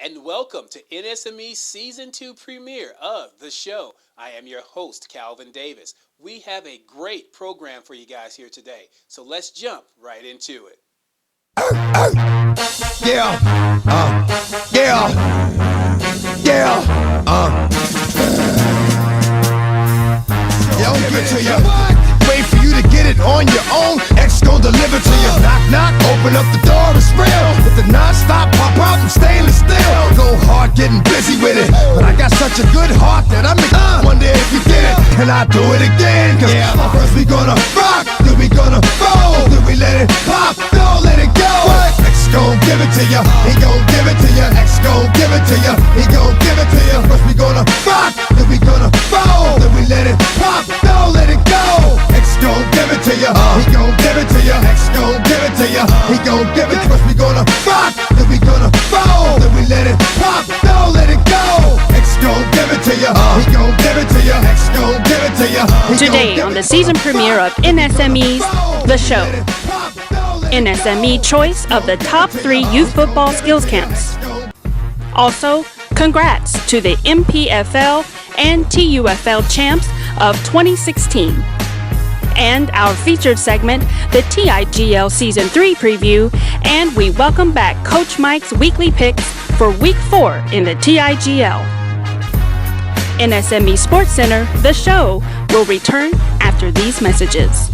and welcome to NSME Season 2 premiere of The Show. I am your host, Calvin Davis. We have a great program for you guys here today, so let's jump right into it. I'll give it to you. Wait for you to get it on your own. X gon' deliver to you. Knock, knock, open up the door, it's real. With the non-stop pop out from stainless steel. Go hard getting busy with it. But I got such a good heart that I make wonder if you did it. And I do it again. Cause first we gonna rock, then we gonna roll. Then we let it pop, don't let it go. X gon' give it to you. He gon' give it to you. X gon' give it to you. He gon' give it to you. First we gonna rock, then we gonna roll. Then we let it pop, don't let it go. X gon' give it to you. He gon' give it to you. X gon' give it to you. He gon' give it. First we gonna rock, then we gonna roll. Then we let it pop, don't let it go. X gon' give it to you. He gon' give it to you. X gon' give it to you. Today on the season premiere of NSME's The Show, NSME choice of the top 3 youth football skills camps. Also, congrats to the MPFL and TUFL champs of 2016. And our featured segment, the TIGL Season 3 preview, and we welcome back Coach Mike's weekly picks for Week 4 in the TIGL. NSME Sports Center, The Show, will return after these messages.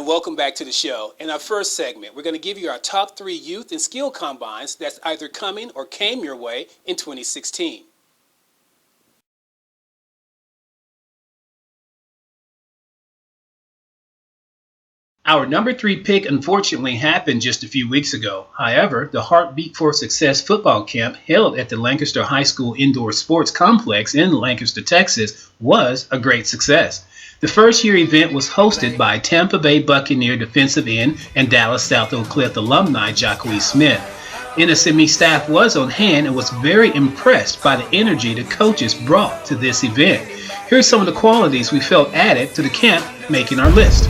Welcome back to the show. In our first segment, we're going to give you our top 3 youth and skill combines that's either coming or came your way in 2016. Our number 3 pick unfortunately happened just a few weeks ago. However, the Heartbeat for Success football camp held at the Lancaster High School Indoor Sports Complex in Lancaster, Texas was a great success. The first year event was hosted by Tampa Bay Buccaneer defensive end and Dallas South Oak Cliff alumni Jacquees Smith. NSME staff was on hand and was very impressed by the energy the coaches brought to this event. Here's some of the qualities we felt added to the camp making our list.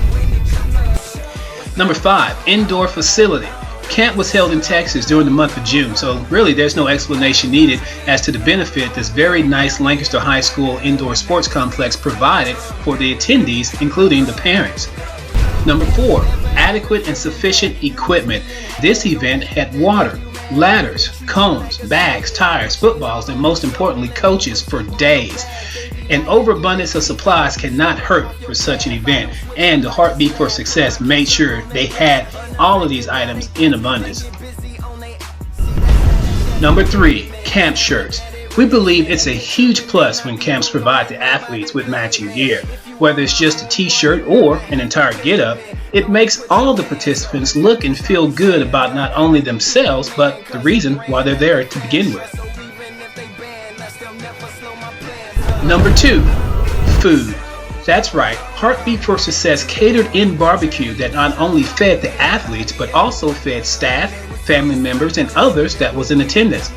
Number 5, indoor facility. Camp was held in Texas during the month of June, so really there's no explanation needed as to the benefit this very nice Lancaster High School indoor sports complex provided for the attendees, including the parents. Number 4, adequate and sufficient equipment. This event had water, ladders, cones, bags, tires, footballs, and most importantly, coaches for days. An overabundance of supplies cannot hurt for such an event, and the Heartbeat for Success made sure they had all of these items in abundance. Number 3, camp shirts. We believe it's a huge plus when camps provide the athletes with matching gear. Whether it's just a t-shirt or an entire get-up, it makes all the participants look and feel good about not only themselves, but the reason why they're there to begin with. Number 2, food. That's right, Heartbeat for Success catered in barbecue that not only fed the athletes, but also fed staff, family members, and others that was in attendance.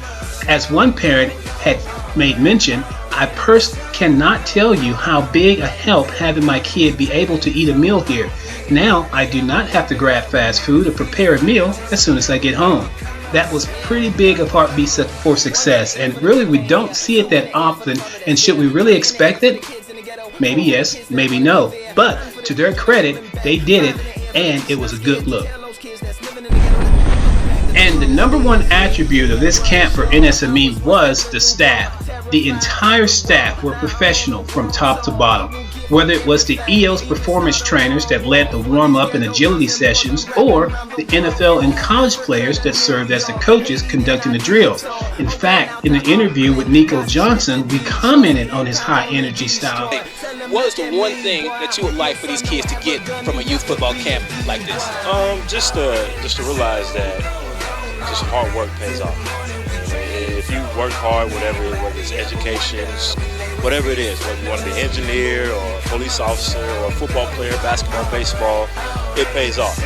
As one parent had made mention, I personally cannot tell you how big a help having my kid be able to eat a meal here. Now I do not have to grab fast food or prepare a meal as soon as I get home. That was pretty big of Heartbeat for Success, and really we don't see it that often, and should we really expect it? Maybe yes, maybe no, but to their credit, they did it, and it was a good look. And the number 1 attribute of this camp for NSME was the staff. The entire staff were professional from top to bottom. Whether it was the EOS performance trainers that led the warm-up and agility sessions, or the NFL and college players that served as the coaches conducting the drills. In fact, in the interview with Nico Johnson, we commented on his high energy style. What is the one thing that you would like for these kids to get from a youth football camp like this? Just to realize that just hard work pays off. If you work hard, whether it's education, whatever it is, whether you want to be an engineer or a police officer or a football player, basketball, baseball, it pays off.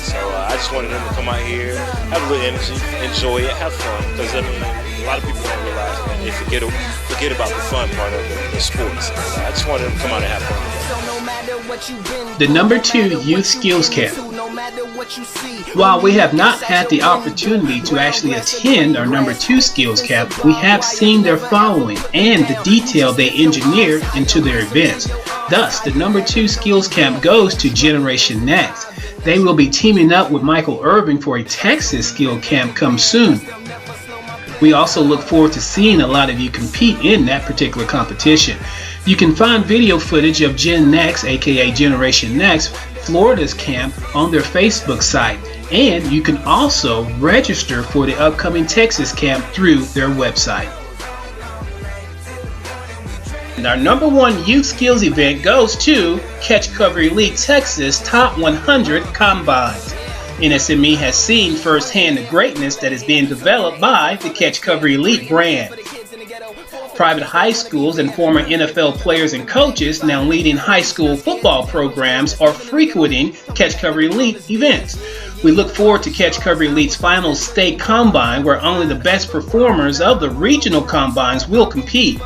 So I just wanted them to come out here, have a little energy, enjoy it, have fun. Because I mean, a lot of people don't realize that they forget about the fun part of the sports. I just wanted them to come out and have fun. The number 2 Youth Skills Camp. While we have not had the opportunity to actually attend our number 2 Skills Camp, we have seen their following and the detail they engineered into their events. Thus, the number 2 Skills Camp goes to Generation Next. They will be teaming up with Michael Irving for a Texas Skill Camp come soon. We also look forward to seeing a lot of you compete in that particular competition. You can find video footage of Gen Next, aka Generation Next, Florida's camp on their Facebook site, and you can also register for the upcoming Texas camp through their website. And our number 1 youth skills event goes to Catch Cover Elite Texas Top 100 Combines. NSME has seen firsthand the greatness that is being developed by the Catch Cover Elite brand. Private high schools and former NFL players and coaches now leading high school football programs are frequenting Catch Cover Elite events. We look forward to Catch Cover Elite's final state combine, where only the best performers of the regional combines will compete.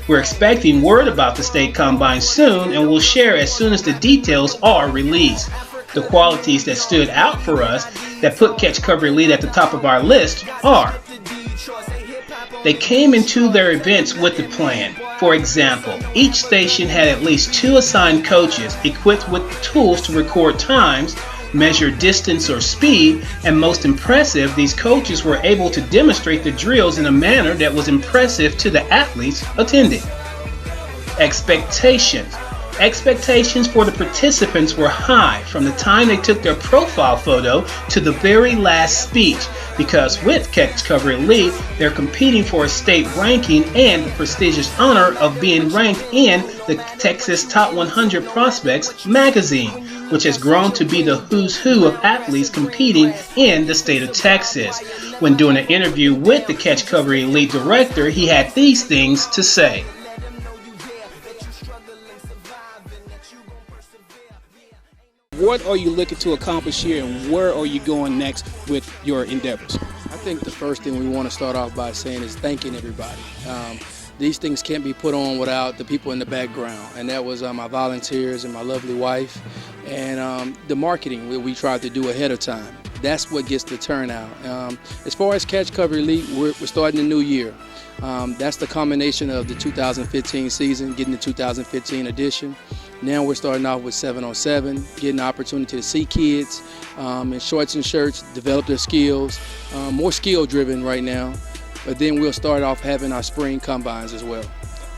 We're expecting word about the state combine soon, and we'll share as soon as the details are released. The qualities that stood out for us that put Catch Cover Elite at the top of our list are: they came into their events with a plan. For example, each station had at least 2 assigned coaches equipped with the tools to record times, measure distance or speed, and most impressive, these coaches were able to demonstrate the drills in a manner that was impressive to the athletes attending. Expectations. Expectations for the participants were high from the time they took their profile photo to the very last speech, because with Catch Cover Elite, they're competing for a state ranking and the prestigious honor of being ranked in the Texas Top 100 Prospects magazine, which has grown to be the who's who of athletes competing in the state of Texas. When doing an interview with the Catch Cover Elite director, he had these things to say. What are you looking to accomplish here, and where are you going next with your endeavors? I think the first thing we want to start off by saying is thanking everybody. These things can't be put on without the people in the background, and that was my volunteers and my lovely wife, and the marketing that we tried to do ahead of time. That's what gets the turnout. As far as Catch Cover Elite, we're starting a new year. That's the combination of the 2015 season, getting the 2015 edition. Now we're starting off with 7-on-7, getting the opportunity to see kids in shorts and shirts, develop their skills, more skill driven right now. But then we'll start off having our spring combines as well.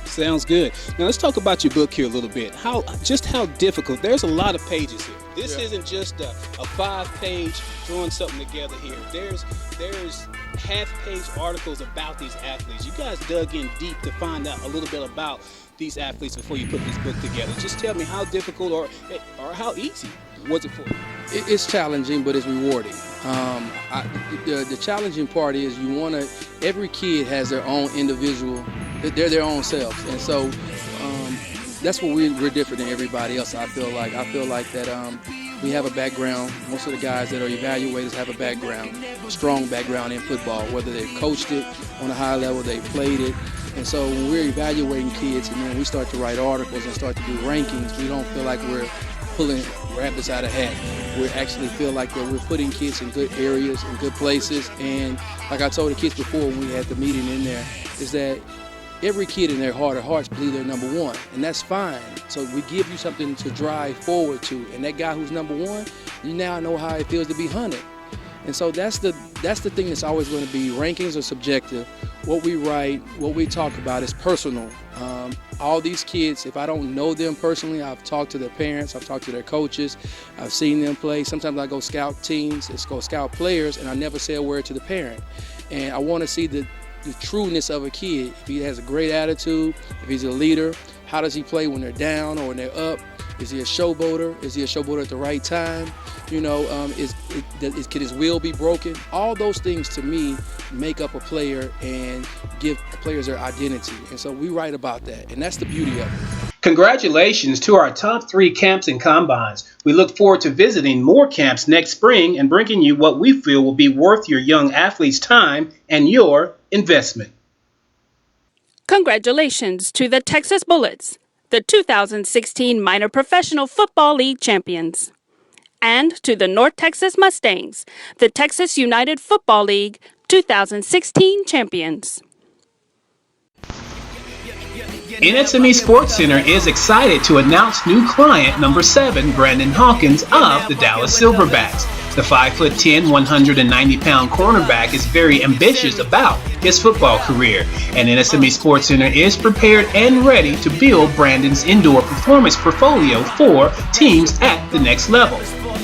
Sounds good. Now let's talk about your book here a little bit. How difficult. There's a lot of pages here. This isn't just a 5-page throwing something together here. There's half-page articles about these athletes. You guys dug in deep to find out a little bit about these athletes before you put this book together. Just tell me how difficult or how easy was it for you? It's challenging, but it's rewarding. The challenging part is every kid has their own individual, they're their own selves, and so that's what we're different than everybody else. I feel like that we have a background. Most of the guys that are evaluators have a background, a strong background in football, whether they've coached it on a high level, they've played it. And so when we're evaluating kids and then we start to write articles and start to do rankings, we don't feel like we're pulling rabbits out of hat. We actually feel like that we're putting kids in good areas, in good places. And like I told the kids before when we had the meeting in there, is that every kid in their heart of hearts believe they're number one, and that's fine. So we give you something to drive forward to. And that guy who's number one, you now know how it feels to be hunted. And so that's the thing that's always going to be. Rankings are subjective. What we write, what we talk about is personal. All these kids, if I don't know them personally, I've talked to their parents, I've talked to their coaches, I've seen them play. Sometimes I go scout teams, go scout players, and I never say a word to the parent. And I want to see the trueness of a kid. If he has a great attitude, if he's a leader, How does he play when they're down or when they're up? Is he a showboater? Is he a showboater at the right time? You know, can his will be broken? All those things to me make up a player and give players their identity. And so we write about that, and that's the beauty of it. Congratulations to our top 3 camps and combines. We look forward to visiting more camps next spring and bringing you what we feel will be worth your young athlete's time and your investment. Congratulations to the Texas Bullets, the 2016 Minor Professional Football League champions. And to the North Texas Mustangs, the Texas United Football League 2016 champions. NSME Sports Center is excited to announce new client number 7, Brandon Hawkins of the Dallas Silverbacks. The 5'10", 190-pound cornerback is very ambitious about his football career, and NSME Sports Center is prepared and ready to build Brandon's indoor performance portfolio for teams at the next level.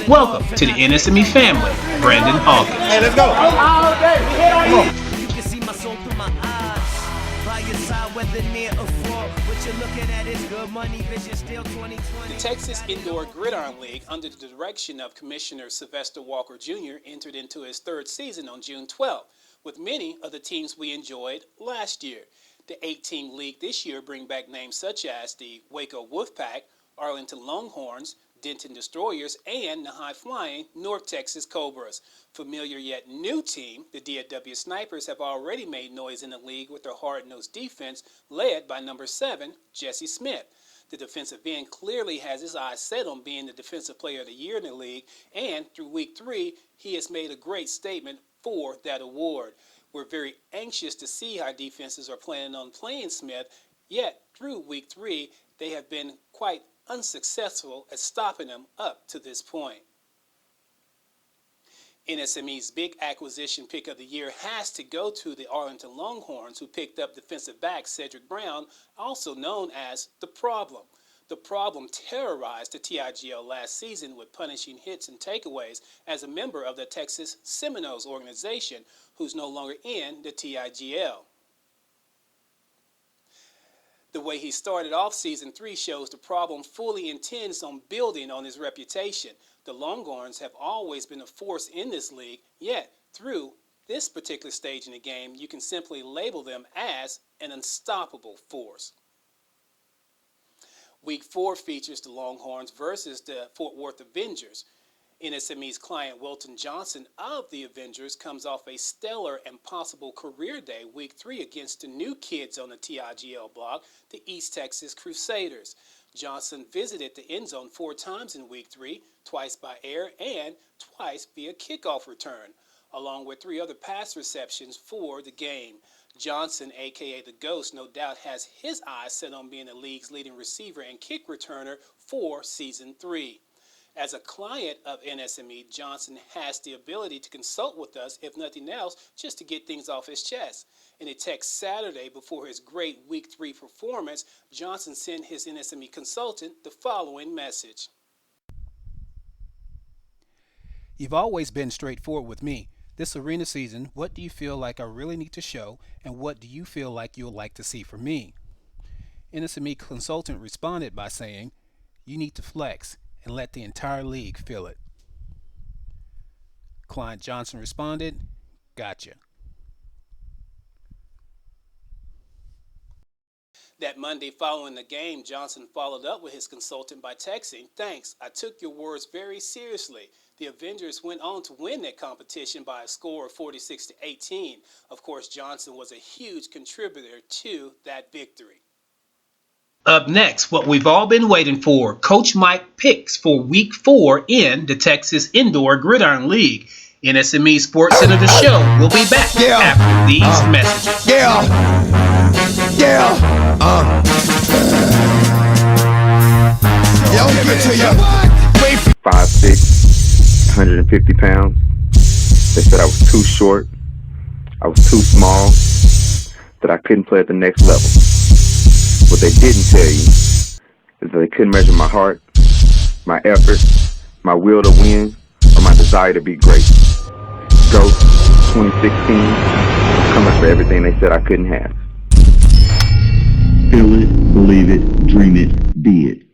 Welcome to the NSME family, Brandon Hawkins. Hey, let's go. All day. Come on. You can see my soul through my eyes. By your side, whether near or far, what you're looking at is good money, vision still 2020. The Texas Indoor Gridiron League, under the direction of Commissioner Sylvester Walker Jr., entered into its 3rd season on June 12th, with many of the teams we enjoyed last year. The 8-team league this year bring back names such as the Waco Wolfpack, Arlington Longhorns, Denton Destroyers, and the high-flying North Texas Cobras. Familiar yet new team, the DFW Snipers, have already made noise in the league with their hard-nosed defense led by number 7, Jesse Smith. The defensive end clearly has his eyes set on being the Defensive Player of the Year in the league, and through Week 3, he has made a great statement for that award. We're very anxious to see how defenses are planning on playing Smith, yet through Week 3, they have been quite unsuccessful at stopping him up to this point. NSME's big acquisition pick of the year has to go to the Arlington Longhorns, who picked up defensive back Cedric Brown, also known as The Problem. The Problem terrorized the TIGL last season with punishing hits and takeaways as a member of the Texas Seminoles organization, who's no longer in the TIGL. The way he started off Season 3 shows the Problem fully intends on building on his reputation. The Longhorns have always been a force in this league, yet through this particular stage in the game, you can simply label them as an unstoppable force. Week 4 features the Longhorns versus the Fort Worth Avengers. NSME's client Welton Johnson of the Avengers comes off a stellar and possible career day Week 3 against the new kids on the TIGL block, the East Texas Crusaders. Johnson visited the end zone 4 times in Week 3, twice by air and twice via kickoff return, along with 3 other pass receptions for the game. Johnson, aka the Ghost, no doubt has his eyes set on being the league's leading receiver and kick returner for Season 3. As a client of NSME, Johnson has the ability to consult with us, if nothing else, just to get things off his chest. In a text Saturday before his great Week 3 performance, Johnson sent his NSME consultant the following message. You've always been straightforward with me. This arena season, what do you feel like I really need to show, and what do you feel like you'll like to see from me? NSME consultant responded by saying, you need to flex and let the entire league feel it. Client Johnson responded, gotcha. That Monday following the game, Johnson followed up with his consultant by texting, thanks, I took your words very seriously. The Avengers went on to win that competition by a score of 46-18. Of course, Johnson was a huge contributor to that victory. Up next, what we've all been waiting for, Coach Mike picks for Week 4 in the Texas Indoor Gridiron League. NSME Sports Center, the show, will be back after these messages. Give it to you. 5'6", 150 pounds. They said I was too short, I was too small, that I couldn't play at the next level. What they didn't tell you is that they couldn't measure my heart, my effort, my will to win, or my desire to be great. Ghost 2016, coming for everything they said I couldn't have. Feel it, believe it, dream it, be it.